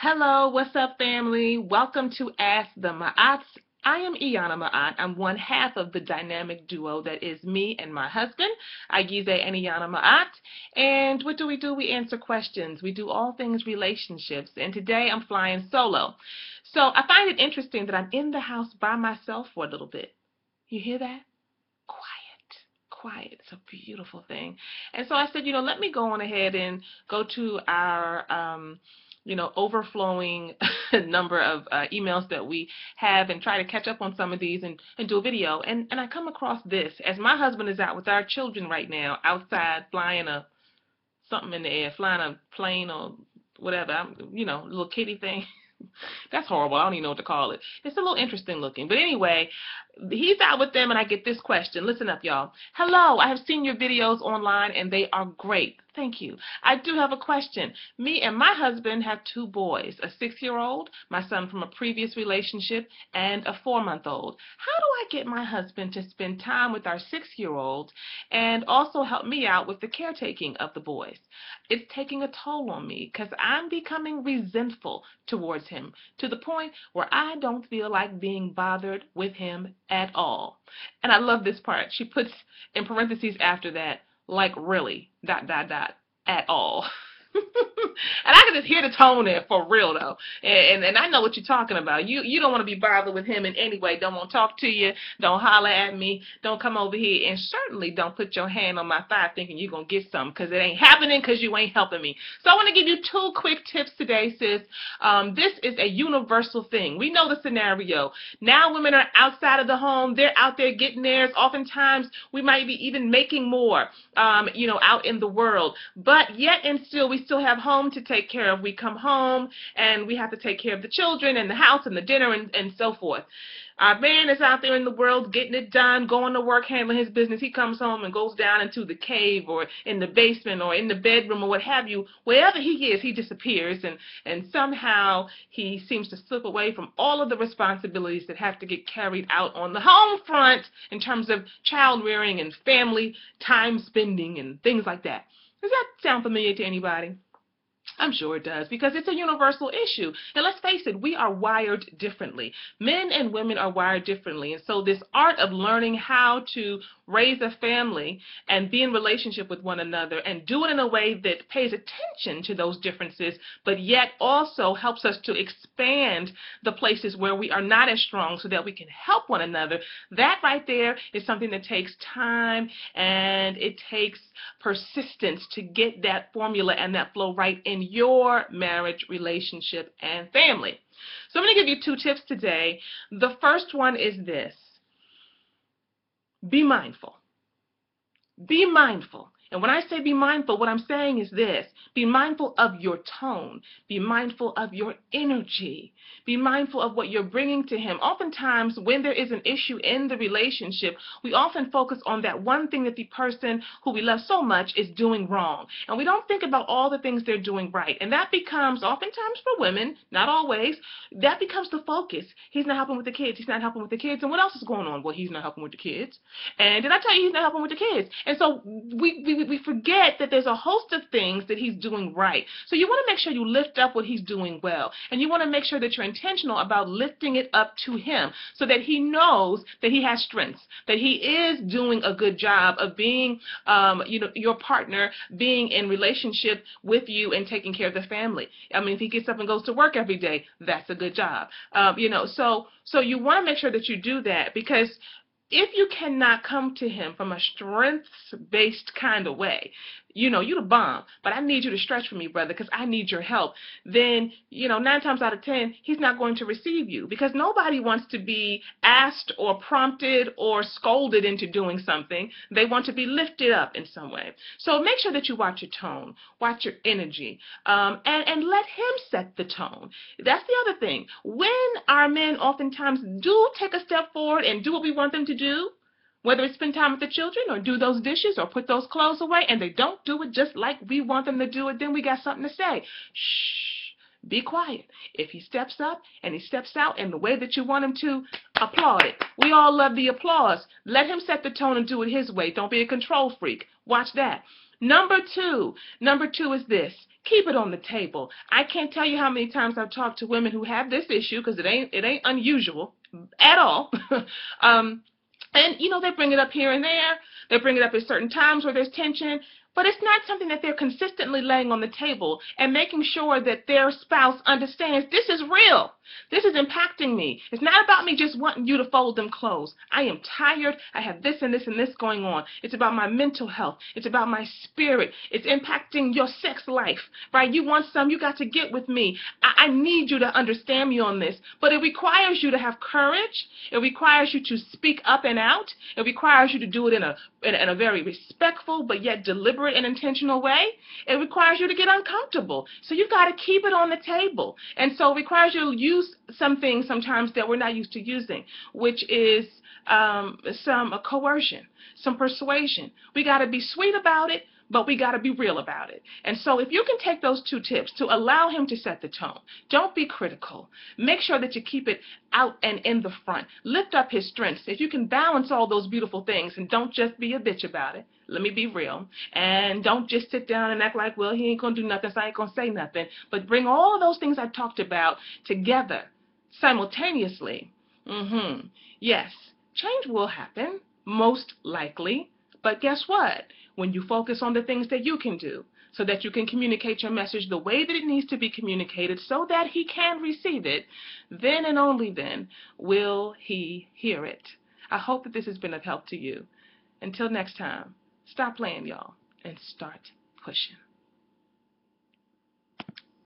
Hello, what's up, family? Welcome to Ask the Maats. I am Aiyana Maat. I'm one half of the dynamic duo that is me and my husband, Ayize and Aiyana Maat. And what do? We answer questions. We do all things relationships. And today I'm flying solo. So I find it interesting that I'm in the house by myself for a little bit. You hear that? Quiet. It's a beautiful thing. And so I said, let me go on ahead and go to our, overflowing number of emails that we have and try to catch up on some of these and do a video. And I come across this as my husband is out with our children right now, outside flying something in the air, flying a plane or whatever, little kitty thing. That's horrible. I don't even know what to call it. It's a little interesting looking. But anyway, he's out with them and I get this question. Listen up, y'all. Hello, I have seen your videos online and they are great. Thank you. I do have a question. Me and my husband have two boys, a 6-year-old, my son from a previous relationship, and a 4-month-old. How do I get my husband to spend time with our 6-year-old and also help me out with the caretaking of the boys? It's taking a toll on me because I'm becoming resentful towards him to the point where I don't feel like being bothered with him at all. And I love this part. She puts in parentheses after that, like really, ... at all. And I can just hear the tone there for real though. And I know what you're talking about. You don't want to be bothered with him in any way. Don't want to talk to you. Don't holler at me. Don't come over here. And certainly don't put your hand on my thigh thinking you're going to get something because it ain't happening because you ain't helping me. So I want to give you 2 quick tips today, sis. This is a universal thing. We know the scenario. Now women are outside of the home. They're out there getting theirs. Oftentimes we might be even making more, out in the world. But yet and still, we still have home to take care of. We come home and we have to take care of the children and the house and the dinner and so forth. Our man is out there in the world getting it done, going to work, handling his business. He comes home and goes down into the cave or in the basement or in the bedroom or what have you. Wherever he is, he disappears and somehow he seems to slip away from all of the responsibilities that have to get carried out on the home front in terms of child rearing and family time spending and things like that. Does that sound familiar to anybody? I'm sure it does, because it's a universal issue. And let's face it, we are wired differently. Men and women are wired differently. And so this art of learning how to raise a family and be in relationship with one another and do it in a way that pays attention to those differences, but yet also helps us to expand the places where we are not as strong so that we can help one another. That right there is something that takes time and it takes persistence to get that formula and that flow right in your marriage, relationship, and family. So I'm going to give you 2 tips today. The first one is this. Be mindful. Be mindful. And when I say be mindful, what I'm saying is this. Be mindful of your tone. Be mindful of your energy. Be mindful of what you're bringing to him. Oftentimes, when there is an issue in the relationship, we often focus on that one thing that the person who we love so much is doing wrong. And we don't think about all the things they're doing right. And that becomes, oftentimes for women, not always, that becomes the focus. He's not helping with the kids. He's not helping with the kids. And what else is going on? Well, he's not helping with the kids. And did I tell you he's not helping with the kids? And so we forget that there's a host of things that he's doing right. So you want to make sure you lift up what he's doing well. And you want to make sure that you're intentional about lifting it up to him so that he knows that he has strengths, that he is doing a good job of being, your partner, being in relationship with you and taking care of the family. I mean, if he gets up and goes to work every day, that's a good job. So you want to make sure that you do that, because if you cannot come to him from a strengths-based kind of way, you the bomb, but I need you to stretch for me, brother, because I need your help, then, 9 times out of 10, he's not going to receive you, because nobody wants to be asked or prompted or scolded into doing something. They want to be lifted up in some way. So make sure that you watch your tone, watch your energy, and let him set the tone. That's the other thing. When our men oftentimes do take a step forward and do what we want them to do, whether it's spend time with the children or do those dishes or put those clothes away, and they don't do it just like we want them to do it, then we got something to say. Shh, be quiet. If he steps up and he steps out in the way that you want him to, applaud it. We all love the applause. Let him set the tone and do it his way. Don't be a control freak. Watch that. Number two is this. Keep it on the table. I can't tell you how many times I've talked to women who have this issue, because it ain't unusual at all. And they bring it up here and there. They bring it up at certain times where there's tension, but it's not something that they're consistently laying on the table and making sure that their spouse understands this is real. This is impacting me. It's not about me just wanting you to fold them clothes. I am tired. I have this and this and this going on. It's about my mental health. It's about my spirit. It's impacting your sex life, right? You want some, you got to get with me. I need you to understand me on this. But it requires you to have courage. It requires you to speak up and out. It requires you to do it in a very respectful but yet deliberate and intentional way. It requires you to get uncomfortable. So you've got to keep it on the table. And so it requires you to use some things sometimes that we're not used to using, which is some coercion, some persuasion. We got to be sweet about it, but we got to be real about it. And so if you can take those 2 tips to allow him to set the tone, don't be critical. Make sure that you keep it out and in the front. Lift up his strengths. If you can balance all those beautiful things and don't just be a bitch about it, let me be real, and don't just sit down and act like, well, he ain't going to do nothing, so I ain't going to say nothing, but bring all of those things I've talked about together simultaneously. Yes, change will happen, most likely, but guess what? When you focus on the things that you can do so that you can communicate your message the way that it needs to be communicated so that he can receive it, then and only then will he hear it. I hope that this has been of help to you. Until next time, stop playing, y'all, and start pushing.